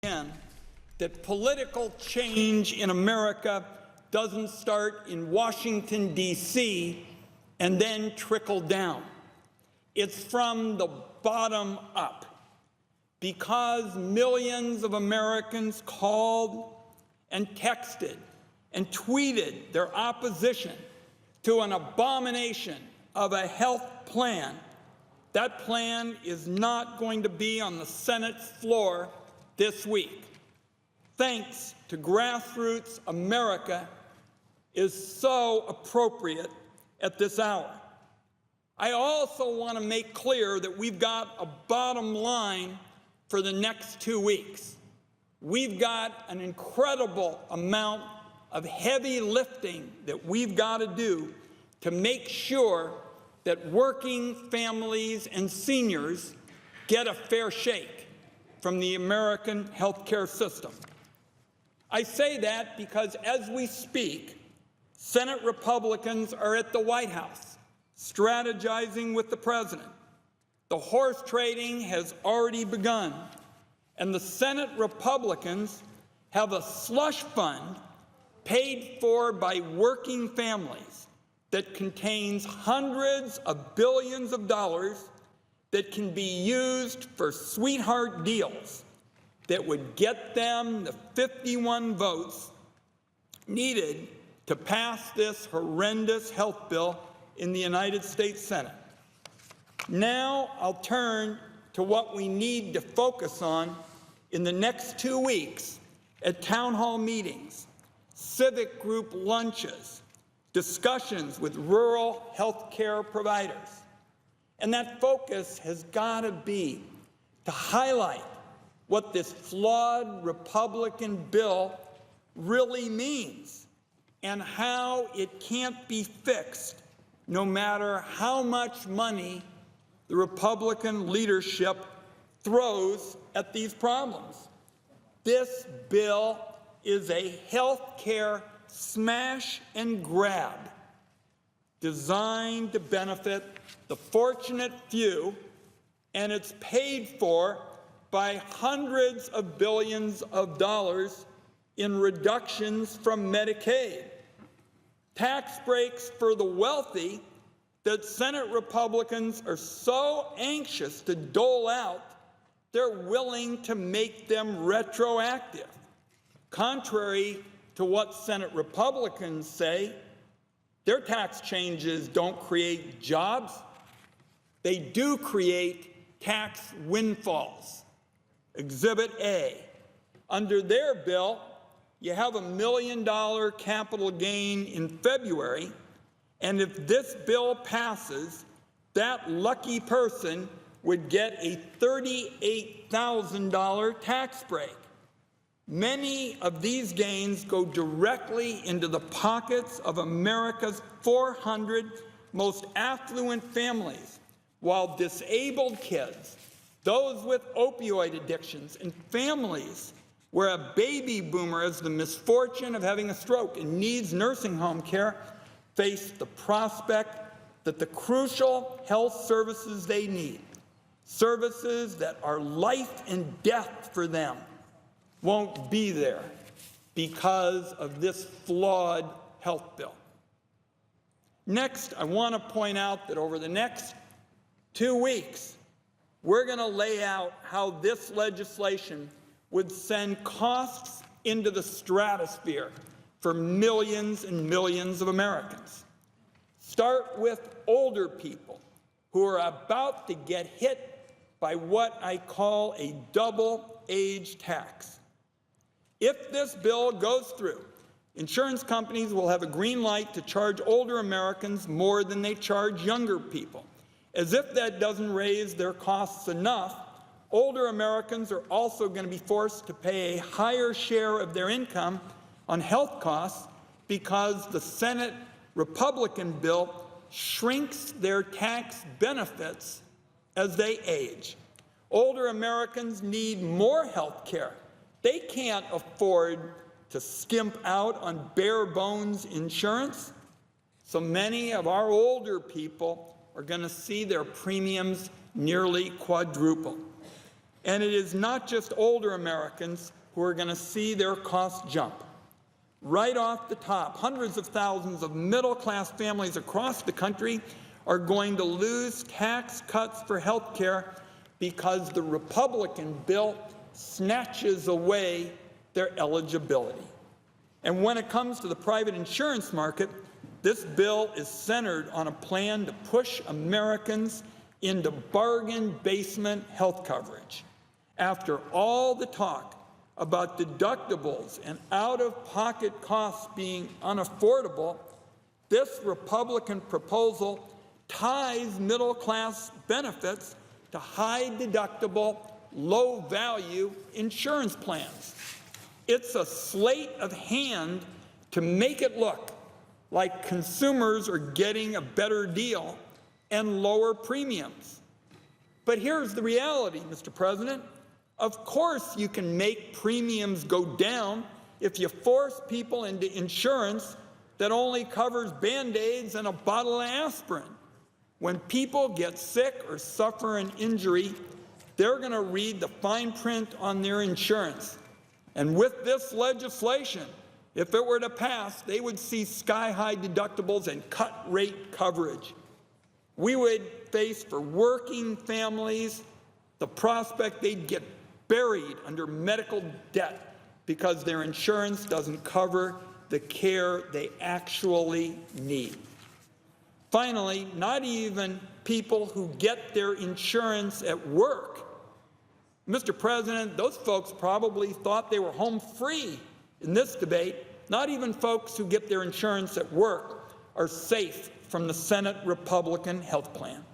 again that political change in America doesn't start in Washington, D.C., and then trickle down. It's from the bottom up. Because millions of Americans called and texted and tweeted their opposition to an abomination of a health plan, that plan is not going to be on the Senate floor this week. Thanks to grassroots America is so appropriate at this hour. I also want to make clear that we've got a bottom line for the next 2 weeks. We've got an incredible amount of heavy lifting that we've got to do to make sure that working families and seniors get a fair shake from the American healthcare system. I say that because as we speak, Senate Republicans are at the White House strategizing with the president. The horse trading has already begun, and the Senate Republicans have a slush fund paid for by working families that contains hundreds of billions of dollars that can be used for sweetheart deals that would get them the 51 votes needed to pass this horrendous health bill in the United States Senate. Now I'll turn to what we need to focus on in the next 2 weeks at town hall meetings, civic group lunches, discussions with rural health care providers. And that focus has got to be to highlight what this flawed Republican bill really means and how it can't be fixed no matter how much money the Republican leadership throws at these problems. This bill is a health care smash and grab designed to benefit the fortunate few, and it's paid for by hundreds of billions of dollars in reductions from Medicaid. Tax breaks for the wealthy that Senate Republicans are so anxious to dole out, they're willing to make them retroactive. Contrary to what Senate Republicans say, their tax changes don't create jobs. They do create tax windfalls. Exhibit A. Under their bill, you have $1 million capital gain in February, and if this bill passes, that lucky person would get a $38,000 tax break. Many of these gains go directly into the pockets of America's 400 most affluent families, while disabled kids, those with opioid addictions, and families where a baby boomer has the misfortune of having a stroke and needs nursing home care face the prospect that the crucial health services they need, services that are life and death for them, won't be there because of this flawed health bill. Next, I want to point out that over the next 2 weeks, we're going to lay out how this legislation would send costs into the stratosphere for millions and millions of Americans. Start with older people who are about to get hit by what I call a double age tax. If this bill goes through, insurance companies will have a green light to charge older Americans more than they charge younger people. As if that doesn't raise their costs enough, older Americans are also going to be forced to pay a higher share of their income on health costs because the Senate Republican bill shrinks their tax benefits as they age. Older Americans need more health care. They can't afford to skimp out on bare bones insurance. So many of our older people are going to see their premiums nearly quadruple. And it is not just older Americans who are going to see their costs jump. Right off the top, hundreds of thousands of middle-class families across the country are going to lose tax cuts for health care because the Republican bill snatches away their eligibility. And when it comes to the private insurance market, this bill is centered on a plan to push Americans into bargain basement health coverage. After all the talk about deductibles and out-of-pocket costs being unaffordable, this Republican proposal ties middle-class benefits to high-deductible, low-value insurance plans. It's a sleight of hand to make it look like consumers are getting a better deal and lower premiums. But here's the reality, Mr. President. Of course you can make premiums go down if you force people into insurance that only covers Band-Aids and a bottle of aspirin. When people get sick or suffer an injury, they're going to read the fine print on their insurance. And with this legislation, if it were to pass, they would see sky-high deductibles and cut-rate coverage. We would face, for working families, the prospect they'd get buried under medical debt because their insurance doesn't cover the care they actually need. Finally, not even people who get their insurance at work. Mr. President, those folks probably thought they were home free in this debate. Not even folks who get their insurance at work are safe from the Senate Republican health plan.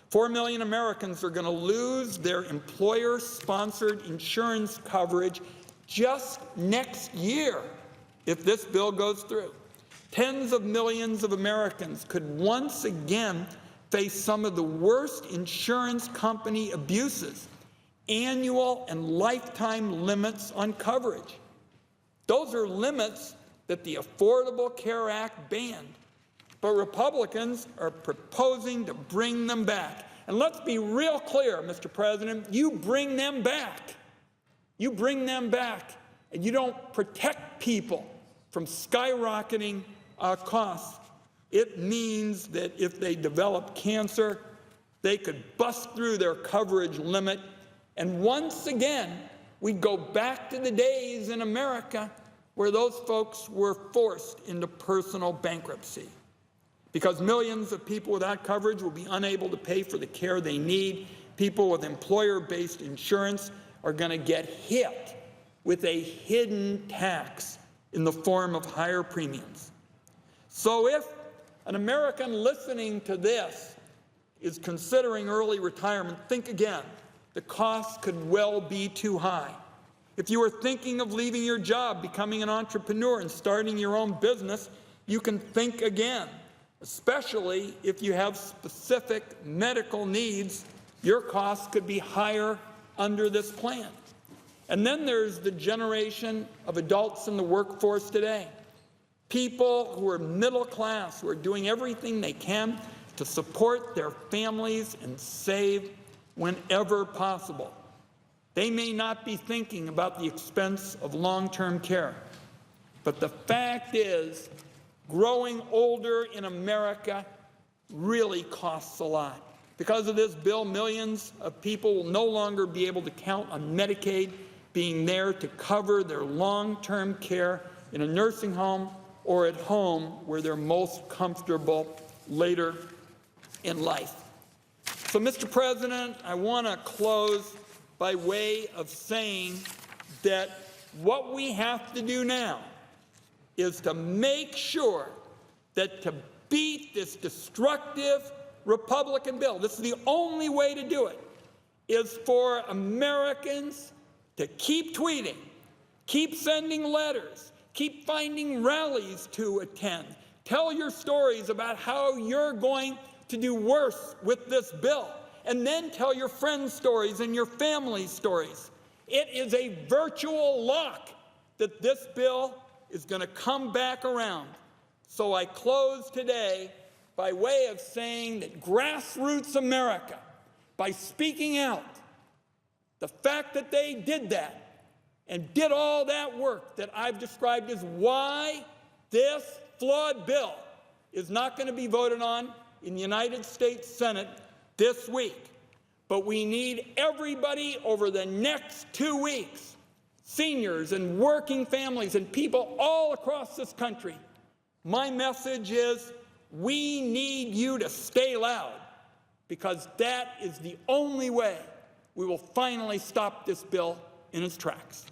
4 million Americans are going to lose their employer-sponsored insurance coverage just next year if this bill goes through. Tens of millions of Americans could once again face some of the worst insurance company abuses, annual and lifetime limits on coverage. Those are limits that the Affordable Care Act banned. But Republicans are proposing to bring them back. And let's be real clear, Mr. President, you bring them back. You bring them back, and you don't protect people from skyrocketing costs. It means that if they develop cancer, they could bust through their coverage limit. And once again, we go back to the days in America where those folks were forced into personal bankruptcy, because millions of people without coverage will be unable to pay for the care they need. People with employer-based insurance are going to get hit with a hidden tax in the form of higher premiums. So if an American listening to this is considering early retirement, think again. The cost could well be too high. If you are thinking of leaving your job, becoming an entrepreneur, and starting your own business, you can think again. Especially if you have specific medical needs, your costs could be higher under this plan. And then there's the generation of adults in the workforce today. People who are middle class, who are doing everything they can to support their families and save whenever possible. They may not be thinking about the expense of long-term care, but the fact is, growing older in America really costs a lot. Because of this bill, millions of people will no longer be able to count on Medicaid being there to cover their long-term care in a nursing home or at home where they're most comfortable later in life. So, Mr. President, I want to close by way of saying that what we have to do now is to make sure that to beat this destructive Republican bill, this is the only way to do it, is for Americans to keep tweeting, keep sending letters, keep finding rallies to attend. Tell your stories about how you're going to do worse with this bill, and then tell your friends' stories and your family's stories. It is a virtual lock that this bill is going to come back around. So I close today by way of saying that grassroots America, by speaking out, The fact that they did that and did all that work that I've described is why this flawed bill is not going to be voted on in the United States Senate this week. But we need everybody over the next 2 weeks, seniors and working families and people all across this country. My message is we need you to stay loud, because that is the only way we will finally stop this bill in its tracks.